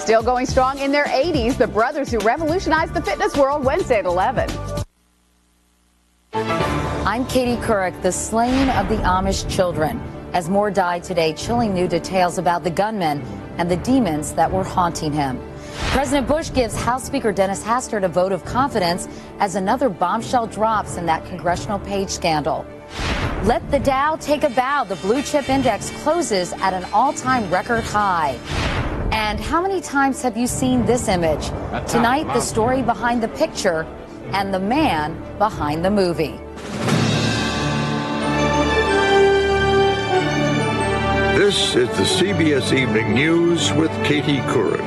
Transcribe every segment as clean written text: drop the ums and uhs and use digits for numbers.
Still going strong in their 80s, the brothers who revolutionized the fitness world Wednesday at 11. I'm Katie Couric. The slaying of the Amish children. As Moore died today, chilling new details about the gunman and the demons that were haunting him. President Bush gives House Speaker Dennis Hastert a vote of confidence as another bombshell drops in that congressional page scandal. Let the Dow take a bow. The blue chip index closes at an all-time record high. And how many times have you seen this image? Tonight, the story behind the picture and the man behind the movie. This is the CBS Evening News with Katie Couric.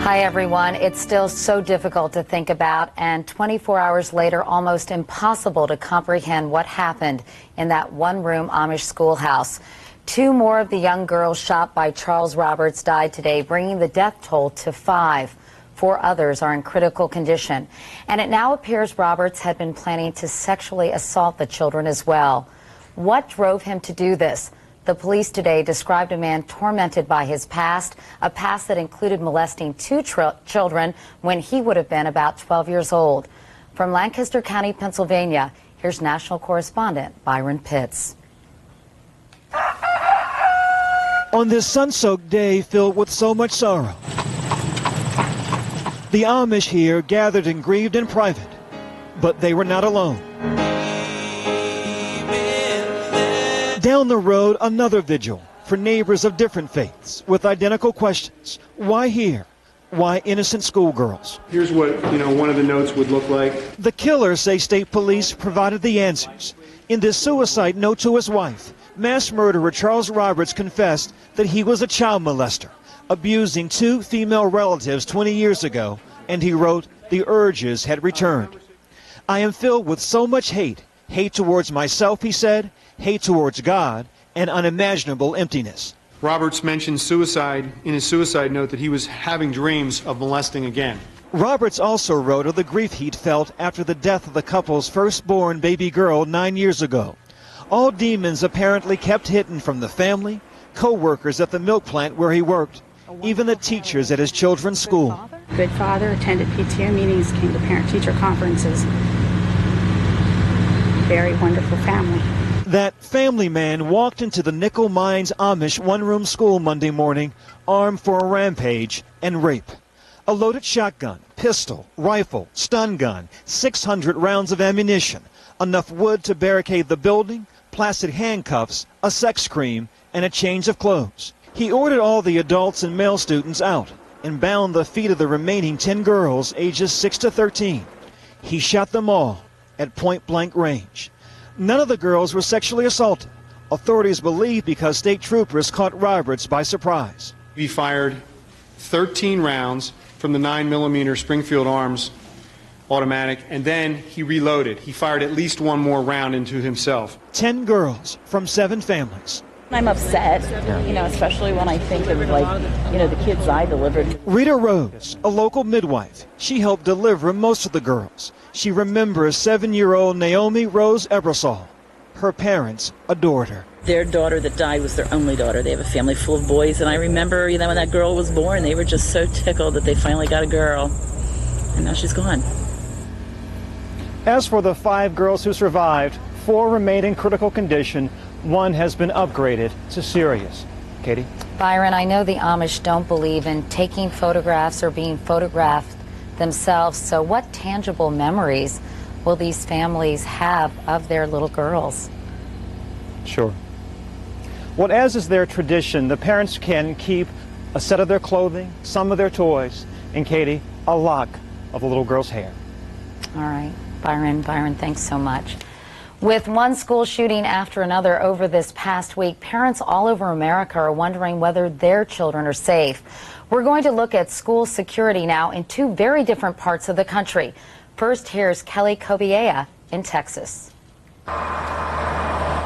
Hi, everyone. It's still so difficult to think about, and 24 hours later, almost impossible to comprehend what happened in that one-room Amish schoolhouse. 2 more of the young girls shot by Charles Roberts died today, bringing the death toll to 5. 4 others are in critical condition. And it now appears Roberts had been planning to sexually assault the children as well. What drove him to do this? The police today described a man tormented by his past, a past that included molesting 2 children when he would have been about 12 years old. From Lancaster County, Pennsylvania, here's national correspondent Byron Pitts. On this sun-soaked day filled with so much sorrow, the Amish here gathered and grieved in private, but they were not alone. Down the road, another vigil for neighbors of different faiths with identical questions. Why here? Why innocent schoolgirls? Here's what, one of the notes would look like. The killers say state police provided the answers. In this suicide note to his wife, mass murderer Charles Roberts confessed that he was a child molester, abusing 2 female relatives 20 years ago, and he wrote, the urges had returned. I am filled with so much hate towards myself, he said, hate towards God, and unimaginable emptiness. Roberts mentioned suicide in his suicide note, that he was having dreams of molesting again. Roberts also wrote of the grief he'd felt after the death of the couple's firstborn baby girl 9 years ago. All demons apparently kept hidden from the family, co-workers at the milk plant where he worked, even the teachers at his children's school. Good father, attended PTO meetings, came to parent-teacher conferences. Very wonderful family. That family man walked into the Nickel Mines Amish one-room school Monday morning, armed for a rampage and rape. A loaded shotgun, pistol, rifle, stun gun, 600 rounds of ammunition, enough wood to barricade the building, plastic handcuffs, a sex cream, and a change of clothes. He ordered all the adults and male students out and bound the feet of the remaining 10 girls ages 6 to 13. He shot them all at point-blank range. None of the girls were sexually assaulted. Authorities believe because state troopers caught Roberts by surprise. He fired 13 rounds from the 9mm Springfield Arms automatic, and then he reloaded. He fired at least 1 more round into himself. 10 girls from 7 families. I'm upset, especially when I think of, the kids I delivered. Rita Rose, a local midwife. She helped deliver most of the girls. She remembers 7-year-old Naomi Rose Ebersol. Her parents adored her. Their daughter that died was their only daughter. They have a family full of boys, and I remember, when that girl was born, they were just so tickled that they finally got a girl, and now she's gone. As for the 5 girls who survived, 4 remain in critical condition. 1 has been upgraded to serious. Katie? Byron, I know the Amish don't believe in taking photographs or being photographed themselves, so what tangible memories will these families have of their little girls? Sure. Well, as is their tradition, the parents can keep a set of their clothing, some of their toys, and Katie, a lock of the little girl's hair. All right, Byron, thanks so much. With one school shooting after another over this past week, parents all over America are wondering whether their children are safe. We're going to look at school security now in 2 very different parts of the country. First, here's Kelly Kobiea in Texas.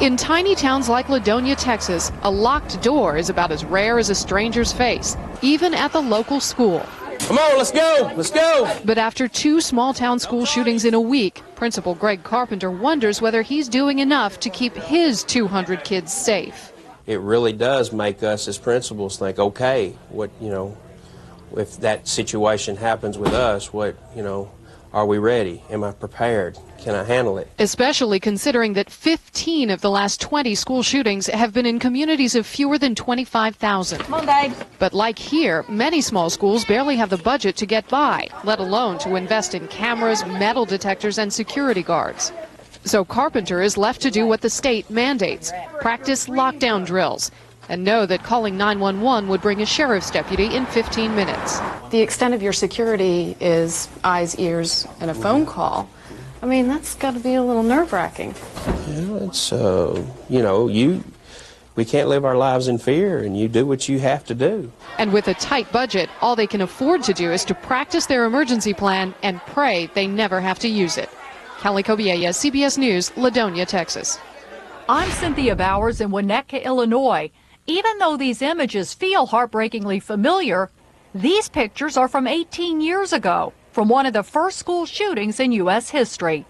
In tiny towns like Ladonia, Texas, a locked door is about as rare as a stranger's face, even at the local school. Come on, let's go, let's go. But after 2 small-town school shootings in a week, Principal Greg Carpenter wonders whether he's doing enough to keep his 200 kids safe. it really does make us as principals think, okay, what, if that situation happens with us, are we ready? Am I prepared? Can I handle it? Especially considering that 15 of the last 20 school shootings have been in communities of fewer than 25,000. Come on, babe. But like here, many small schools barely have the budget to get by, let alone to invest in cameras, metal detectors, and security guards. So Carpenter is left to do what the state mandates, practice lockdown drills, and know that calling 911 would bring a sheriff's deputy in 15 minutes. The extent of your security is eyes, ears, and a phone call. I mean, that's got to be a little nerve-wracking. Yeah, it's, we can't live our lives in fear, and you do what you have to do. And with a tight budget, all they can afford to do is to practice their emergency plan and pray they never have to use it. Kelly Kobiella, CBS News, Ladonia, Texas. I'm Cynthia Bowers in Winnetka, Illinois. Even though these images feel heartbreakingly familiar, these pictures are from 18 years ago, from one of the first school shootings in U.S. history.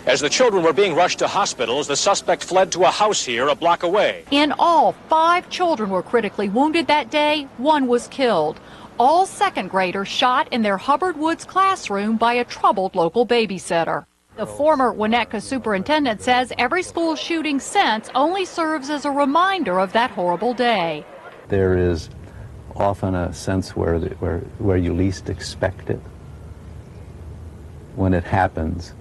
As the children were being rushed to hospitals, the suspect fled to a house here a block away. In all, 5 children were critically wounded that day. 1 was killed. All second graders shot in their Hubbard Woods classroom by a troubled local babysitter. The former Winnetka superintendent says every school shooting since only serves as a reminder of that horrible day. There is often a sense where you least expect it. When it happens,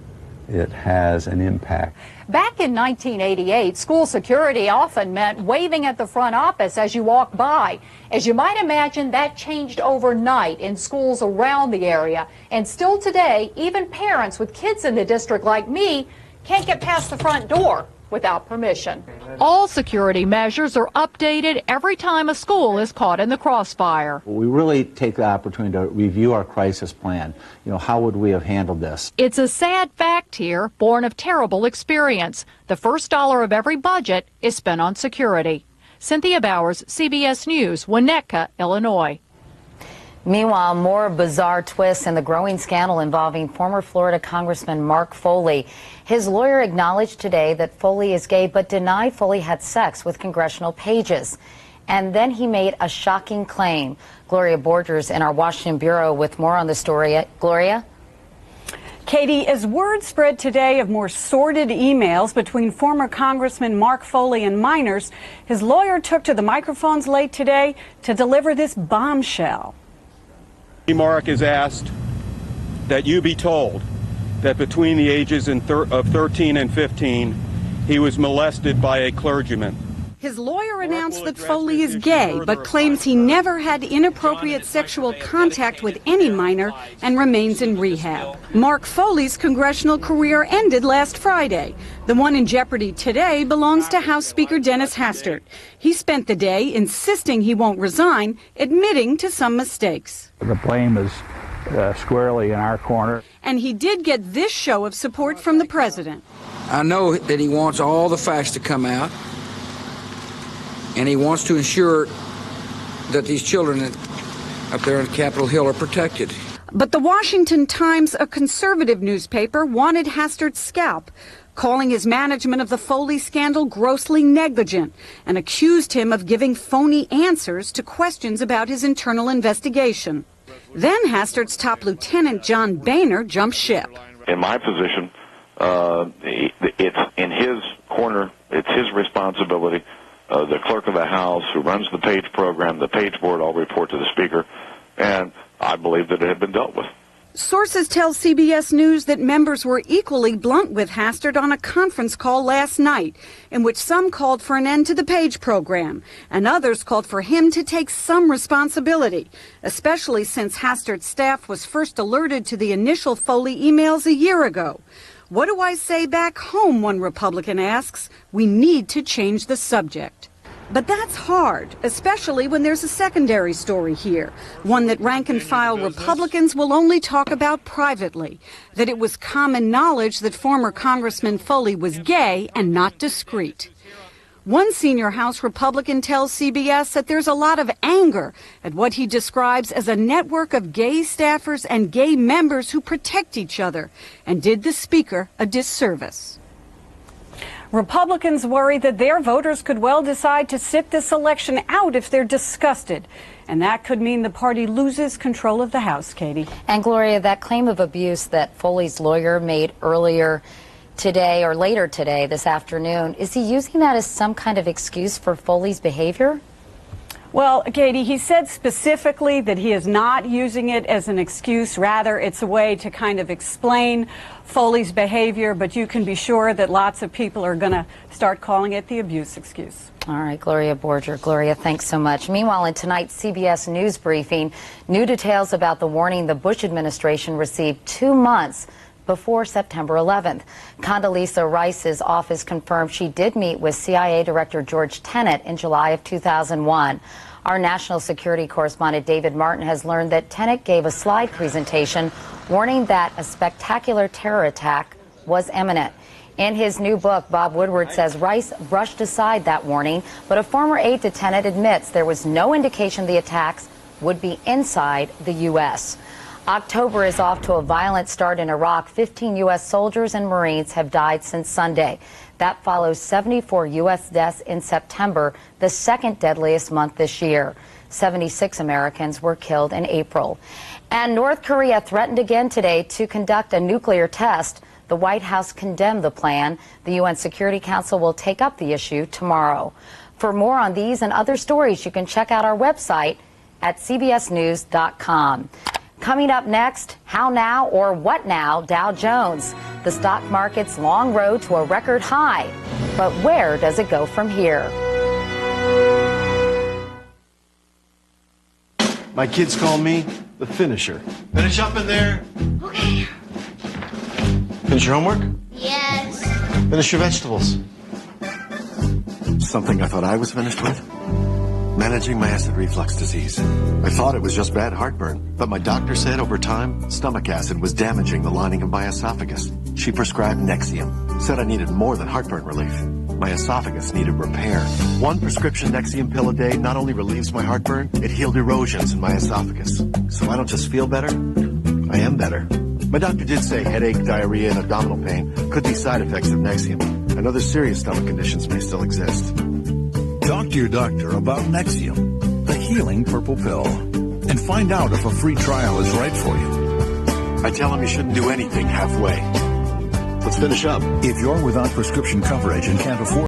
it has an impact. Back in 1988, school security often meant waving at the front office as you walk by. As you might imagine, that changed overnight in schools around the area. And still today, even parents with kids in the district like me can't get past the front door without permission. All security measures are updated every time a school is caught in the crossfire. We really take the opportunity to review our crisis plan. How would we have handled this? It's a sad fact here, born of terrible experience. The first dollar of every budget is spent on security. Cynthia Bowers, CBS News, Winnetka, Illinois. Meanwhile, more bizarre twists in the growing scandal involving former Florida Congressman Mark Foley. His lawyer acknowledged today that Foley is gay, but denied Foley had sex with congressional pages. And then he made a shocking claim. Gloria Borgers in our Washington bureau with more on the story. Gloria? Katie, as word spread today of more sordid emails between former Congressman Mark Foley and minors, his lawyer took to the microphones late today to deliver this bombshell. Mark is asked that you be told that between the ages of 13 and 15, he was molested by a clergyman. His lawyer announced that Foley is gay, but claims he never had inappropriate sexual contact with any minor and remains in rehab. Mark Foley's congressional career ended last Friday. The one in jeopardy today belongs to House Speaker Dennis Hastert. He spent the day insisting he won't resign, admitting to some mistakes. The blame is squarely in our corner. And he did get this show of support from the president. I know that he wants all the facts to come out, and he wants to ensure that these children up there on Capitol Hill are protected. But the Washington Times, a conservative newspaper, wanted Hastert's scalp, calling his management of the Foley scandal grossly negligent, and accused him of giving phony answers to questions about his internal investigation. Then Hastert's top lieutenant, John Boehner, jumped ship. In my position, it's in his corner, it's his responsibility. The clerk of the House, who runs the page program, the page board, all report to the Speaker, and I believe that it had been dealt with. Sources tell CBS News that members were equally blunt with Hastert on a conference call last night, in which some called for an end to the page program, and others called for him to take some responsibility, especially since Hastert's staff was first alerted to the initial Foley emails a year ago. What do I say back home, one Republican asks. We need to change the subject. But that's hard, especially when there's a secondary story here, one that rank-and-file Republicans will only talk about privately, that it was common knowledge that former Congressman Foley was gay and not discreet. One senior House Republican tells CBS that there's a lot of anger at what he describes as a network of gay staffers and gay members who protect each other, and did the Speaker a disservice. Republicans worry that their voters could well decide to sit this election out if they're disgusted. And that could mean the party loses control of the House, Katie. And Gloria, that claim of abuse that Foley's lawyer made earlier today or later today, this afternoon, is he using that as some kind of excuse for Foley's behavior? Well, Katie, he said specifically that he is not using it as an excuse. Rather, it's a way to kind of explain Foley's behavior. But you can be sure that lots of people are going to start calling it the abuse excuse. All right, Gloria Borger. Gloria, thanks so much. Meanwhile, in tonight's CBS News briefing, new details about the warning the Bush administration received 2 months before September 11th. Condoleezza Rice's office confirmed she did meet with CIA Director George Tenet in July of 2001. Our national security correspondent David Martin has learned that Tenet gave a slide presentation warning that a spectacular terror attack was imminent. In his new book, Bob Woodward says Rice brushed aside that warning, but a former aide to Tenet admits there was no indication the attacks would be inside the U.S. October is off to a violent start in Iraq. 15 U.S. soldiers and Marines have died since Sunday. That follows 74 U.S. deaths in September, the second deadliest month this year. 76 Americans were killed in April. And North Korea threatened again today to conduct a nuclear test. The White House condemned the plan. The UN Security Council will take up the issue tomorrow. For more on these and other stories, you can check out our website at cbsnews.com. Coming up next, how now or what now Dow Jones? The stock market's long road to a record high. But where does it go from here? My kids call me the finisher. Finish up in there. Okay. Finish your homework? Yes. Finish your vegetables. Something I thought I was finished with? Managing my acid reflux disease. I thought it was just bad heartburn, but my doctor said over time, stomach acid was damaging the lining of my esophagus. She prescribed Nexium, said I needed more than heartburn relief. My esophagus needed repair. One prescription Nexium pill a day not only relieves my heartburn, it healed erosions in my esophagus. So I don't just feel better, I am better. My doctor did say headache, diarrhea, and abdominal pain could be side effects of Nexium, and other serious stomach conditions may still exist. Talk to your doctor about Nexium, the healing purple pill, and find out if a free trial is right for you. I tell him you shouldn't do anything halfway. Let's finish up. If you're without prescription coverage and can't afford